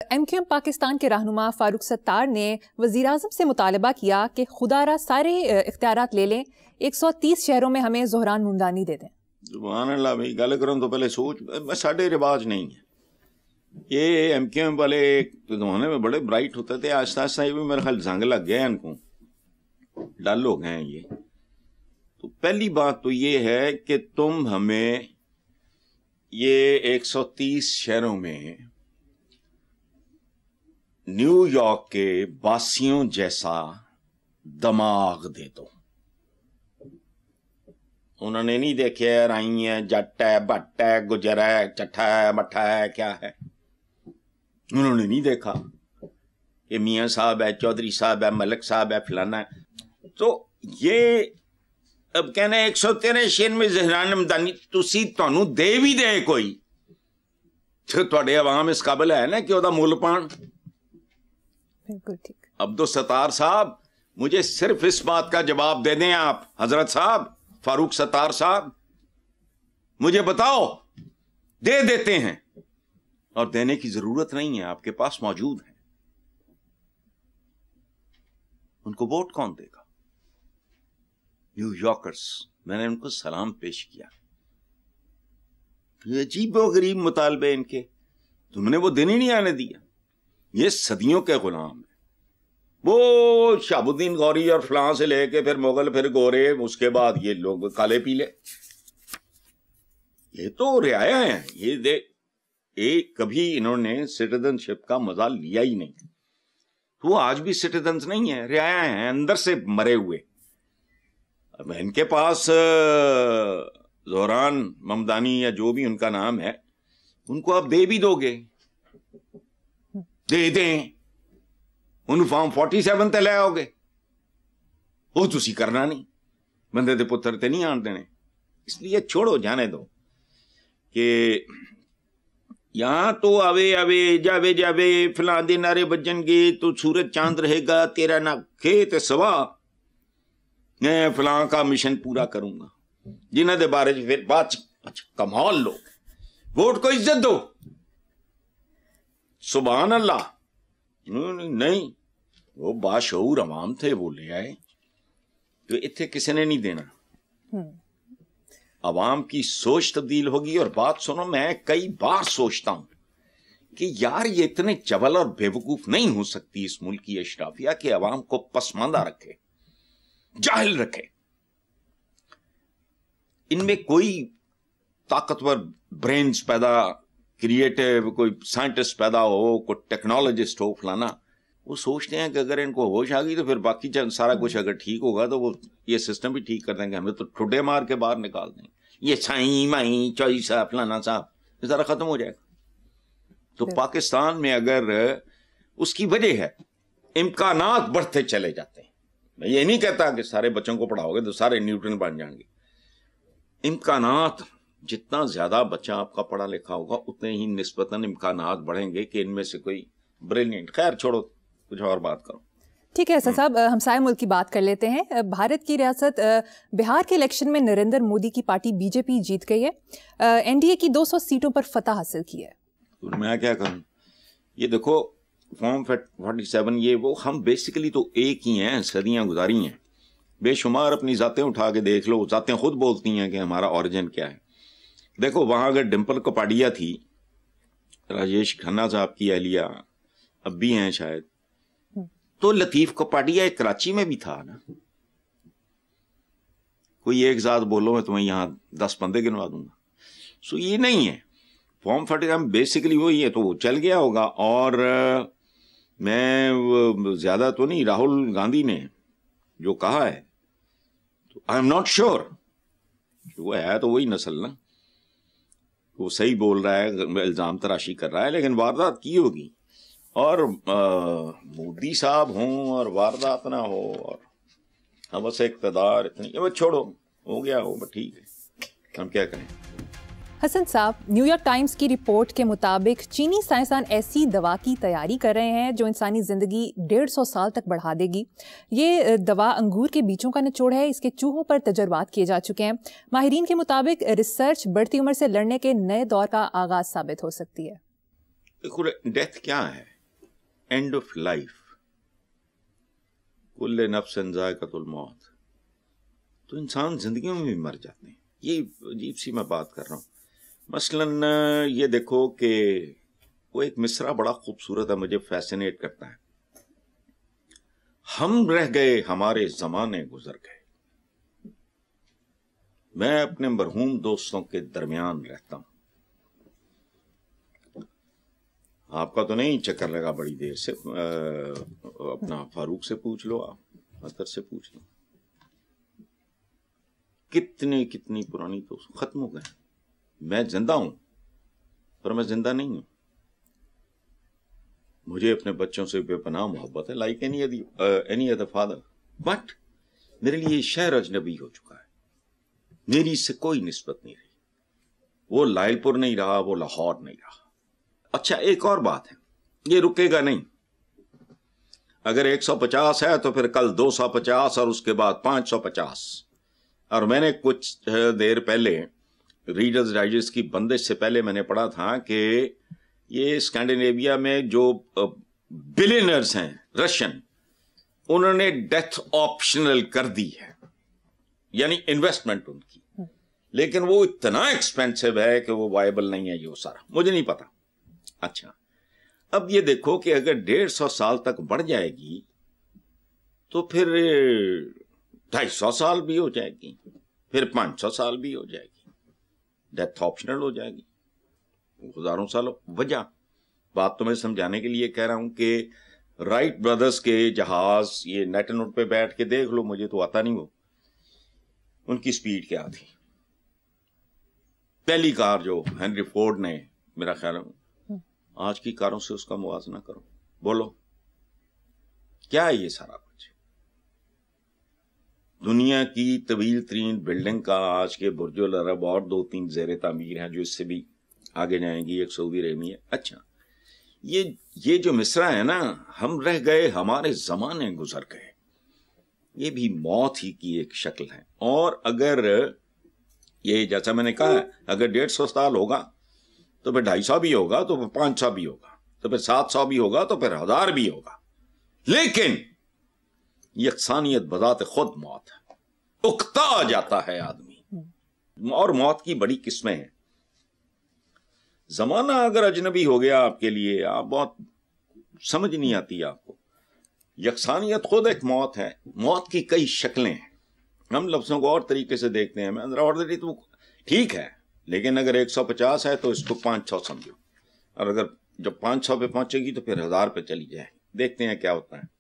MQM Pakistan کے رہنما فاروق ستار نے وزیراعظم سے مطالبہ کیا کہ خدا را سارے اختیارات لے لیں، 130 شہروں میں ہمیں زہران ممدانی دے دیں۔ سبحان اللہ بھائی، گل کروں تو پہلے سوچ، ساڑھے رواج نہیں ہے یہ۔ MQM والے زمانے میں بڑے برائٹ ہوتے تھے، آہستہ آہستہ یہ بھی میرے خیال زنگ لگ گئے ان کو، ڈل ہو گئے ہیں یہ۔ تو پہلی بات تو یہ ہے کہ تم ہمیں یہ 130 شہروں میں نیو یارک کے باسیوں جیسا دماغ دے دو۔ انہوں نے نہیں دیکھے رائی ہے، جٹ ہے، بٹ ہے، گجر ہے، چٹھا ہے، مٹھا ہے، کیا ہے، انہوں نے نہیں دیکھا کہ میاں صاحب ہے، چودھری صاحب ہے، ملک صاحب ہے، فلانا ہے۔ تو یہ اب کہنا 113 شہر میں زہران ممدانی تسی تانوں دے بھی دے کوئی تو تواڈے عوام اس قابل ہے نا کہ وہ مل پان۔ بالکل ٹھیک۔ عبدالستار صاحب، مجھے صرف اس بات کا جواب دے دیں آپ، حضرت صاحب، فاروق ستار صاحب، مجھے بتاؤ، دے دیتے ہیں اور دینے کی ضرورت نہیں ہے، آپ کے پاس موجود ہیں، ان کو ووٹ کون دے گا؟ نیو یارکرز، میں نے ان کو سلام پیش کیا، یہ عجیب و غریب مطالبے ان کے، تم نے وہ دن ہی نہیں آنے دیا۔ یہ صدیوں کے غلام ہیں، وہ شہاب الدین غوری اور فلاں سے لے کے پھر مغل، پھر گورے، اس کے بعد یہ لوگ کالے پیلے، یہ تو رعایا ہیں، یہ کبھی انہوں نے سٹیزن شپ کا مزہ لیا ہی نہیں، وہ آج بھی سٹیزنز نہیں ہیں، رعایا ہیں، اندر سے مرے ہوئے۔ اب ان کے پاس زہران ممدانی یا جو بھی ان کا نام ہے، ان کو آپ دے بھی دو گے، دے دیں، ان فارم 47 تے لے آؤ گے، وہ تسی کرنا نہیں، بندے دے پتر تے نہیں آن دینے، اس لیے چھوڑو، جانے دو کہ یہاں تو آوے جاوے جاوے فلاں دے نعرے بجن گے تو سورج چاند رہے گا، تیرا نہ کھیت سوا، میں فلاں کا مشن پورا کروں گا، جنہ دے بارے پھر بات کمال لوگ، ووٹ کو عزت دو، سبحان اللہ۔ نہیں، وہ باشعور عوام تھے، وہ لے آئے، تو اتنے کسی نے نہیں دینا۔ عوام کی سوچ تبدیل ہوگی۔ اور بات سنو، میں کئی بار سوچتا ہوں کہ یار یہ اتنے چبل اور بے وقوف نہیں ہو سکتی اس ملک کی اشرافیہ کہ عوام کو پسماندہ رکھے، جاہل رکھے۔ ان میں کوئی طاقتور برینز پیدا، کریٹو کوئی سائنٹسٹ پیدا ہو، کوئی ٹیکنالوجسٹ ہو، فلانا، وہ سوچتے ہیں کہ اگر ان کو ہوش آ گئی تو پھر باقی سارا کچھ اگر ٹھیک ہوگا تو وہ یہ سسٹم بھی ٹھیک کر دیں گے، ہمیں تو ٹھڈے مار کے باہر نکال دیں گے، یہ سائیں مائیں چوئی صاحب فلانا صاحب یہ سارا ختم ہو جائے گا۔ تو پاکستان میں اگر اس کی وجہ ہے امکانات بڑھتے چلے جاتے ہیں، میں یہ نہیں کہتا کہ سارے بچوں کو پڑھاؤ گے تو سارے نیوٹن بن جائیں گے، امکانات، جتنا زیادہ بچہ آپ کا پڑھا لکھا ہوگا اتنے ہی نسبتاً امکانات بڑھیں گے کہ ان میں سے کوئی بریلینٹ، خیر چھوڑو، کچھ اور بات کرو۔ ٹھیک ہے حسن صاحب، ہمسائے ملک کی بات کر لیتے ہیں۔ بھارت کی ریاست بہار کے الیکشن میں نریندر مودی کی پارٹی BJP جیت گئی ہے، NDA کی 200 سیٹوں پر فتح حاصل کی ہے۔ میں کیا کروں، یہ دیکھو فارم 47، یہ وہ، ہم بیسیکلی تو ایک ہی ہیں، صدیاں گزاری ہیں، بے شمار اپنی ذاتیں اٹھا کے دیکھ لو، ذاتیں خود بولتی ہیں کہ ہمارا اوریجن کیا ہے۔ دیکھو وہاں اگر ڈمپل کپاڈیا تھی، راجیش کھنہ صاحب کی اہلیہ، اب بھی ہیں شاید، تو لطیف کپاڈیا ایک کراچی میں بھی تھا نا، کوئی ایک ذات بولو میں تمہیں یہاں 10 بندے گنوا دوں گا، سو یہ نہیں ہے فارم 47 بیسیکلی وہی ہے، تو وہ چل گیا ہوگا۔ اور میں زیادہ تو نہیں، راہل گاندھی نے جو کہا ہے تو آئی ایم ناٹ شیور، وہ ہے تو وہی نسل نا، وہ صحیح بول رہا ہے، الزام تراشی کر رہا ہے، لیکن واردات کی ہوگی، اور مودی صاحب ہوں اور واردات نہ ہو اور حوث اقتدار اتنی، وہ چھوڑو، ہو گیا ہو، ٹھیک ہے، ہم کیا کریں۔ حسن صاحب، نیو یارک ٹائمز کی رپورٹ کے مطابق چینی سائنسدان ایسی دوا کی تیاری کر رہے ہیں جو انسانی زندگی 150 سال تک بڑھا دے گی۔ یہ دوا انگور کے بیجوں کا نچوڑ ہے، اس کے چوہوں پر تجربات کیے جا چکے ہیں۔ ماہرین کے مطابق ریسرچ بڑھتی عمر سے لڑنے کے نئے دور کا آغاز ثابت ہو سکتی ہے۔ ڈیتھ کیا ہے؟ And of life. کل نفس ذائقۃ الموت. تو انسان زندگیوں میں بھی مر جاتے ہیں. یہ عجیب سی میں بات کر رہا ہوں. مثلاً یہ دیکھو کہ وہ ایک مصرع بڑا خوبصورت ہے, مجھے فیسینیٹ کرتا ہے. ہم رہ گئے ہمارے زمانے گزر گئے. میں اپنے مرحوم دوستوں کے درمیان رہتا ہوں. آپ کا تو نہیں چکر لگا بڑی دیر سے, اپنا فاروق سے پوچھ لو, آپ اطہر سے پوچھ لو. کتنی پرانی دوست ختم ہو گئے. میں زندہ ہوں پر میں زندہ نہیں ہوں. مجھے اپنے بچوں سے بے پناہ محبت ہے, like any other father, but میرے لیے شہر اجنبی ہو چکا ہے. میری اس سے کوئی نسبت نہیں رہی. وہ لائل پور نہیں رہا, وہ لاہور نہیں رہا. اچھا ایک اور بات ہے, یہ رکے گا نہیں. اگر 150 ہے تو پھر کل 250 اور اس کے بعد 550. اور میں نے کچھ دیر پہلے ریڈرز ڈائجسٹ کی بندش سے پہلے میں نے پڑھا تھا کہ یہ اسکینڈینیویا میں جو بلینئرز ہیں رشین, انہوں نے ڈیتھ آپشنل کر دی ہے, یعنی انویسٹمنٹ ان کی. لیکن وہ اتنا ایکسپینسو ہے کہ وہ وائبل نہیں ہے. یہ وہ سارا مجھے نہیں پتا. اچھا اب یہ دیکھو کہ اگر 150 سال تک بڑھ جائے گی تو پھر 250 سال بھی ہو جائے گی, پھر 500 سال بھی ہو جائے گی. ڈیتھ آپشنل ہو جائے گی. ہزاروں سالوں. وجہ بات تو میں سمجھانے کے لیے کہہ رہا ہوں کہ رائٹ بردرز کے جہاز, یہ نیٹ نوٹ پہ بیٹھ کے دیکھ لو, مجھے تو آتا نہیں وہ, ان کی سپیڈ کیا تھی. پہلی کار جو ہنری فورڈ نے, میرا خیال ہے آج کی کاروں سے اس کا موازنہ کرو, بولو کیا ہے یہ سارا کچھ. دنیا کی طویل ترین بلڈنگ کا آج کے برج العرب اور 2-3 زیر تعمیر ہیں جو اس سے بھی آگے جائیں گی. ایک سعودی عربی ہے. اچھا یہ جو مصرع ہے نا, ہم رہ گئے ہمارے زمانے گزر گئے, یہ بھی موت ہی کی ایک شکل ہے. اور اگر یہ جیسا میں نے کہا, اگر 150 سال ہوگا تو پھر 250 بھی ہوگا, تو پھر 500 بھی ہوگا, تو پھر 700 بھی ہوگا, تو پھر 1000 بھی ہوگا. لیکن یکسانیت بذات خود موت ہے. اکتا جاتا ہے آدمی. اور موت کی بڑی قسمیں ہیں. زمانہ اگر اجنبی ہو گیا آپ کے لیے, آپ بہت سمجھ نہیں آتی آپ کو. یکسانیت خود ایک موت ہے. موت کی کئی شکلیں ہیں. ہم لفظوں کو اور طریقے سے دیکھتے ہیں. میں آرڈنری تو ٹھیک ہے, لیکن اگر 150 ہے تو اس کو 500 سمجھو, اور اگر جب 500 پہ پہنچے گی تو پھر 1000 پہ چلی جائے. دیکھتے ہیں کیا ہوتا ہے.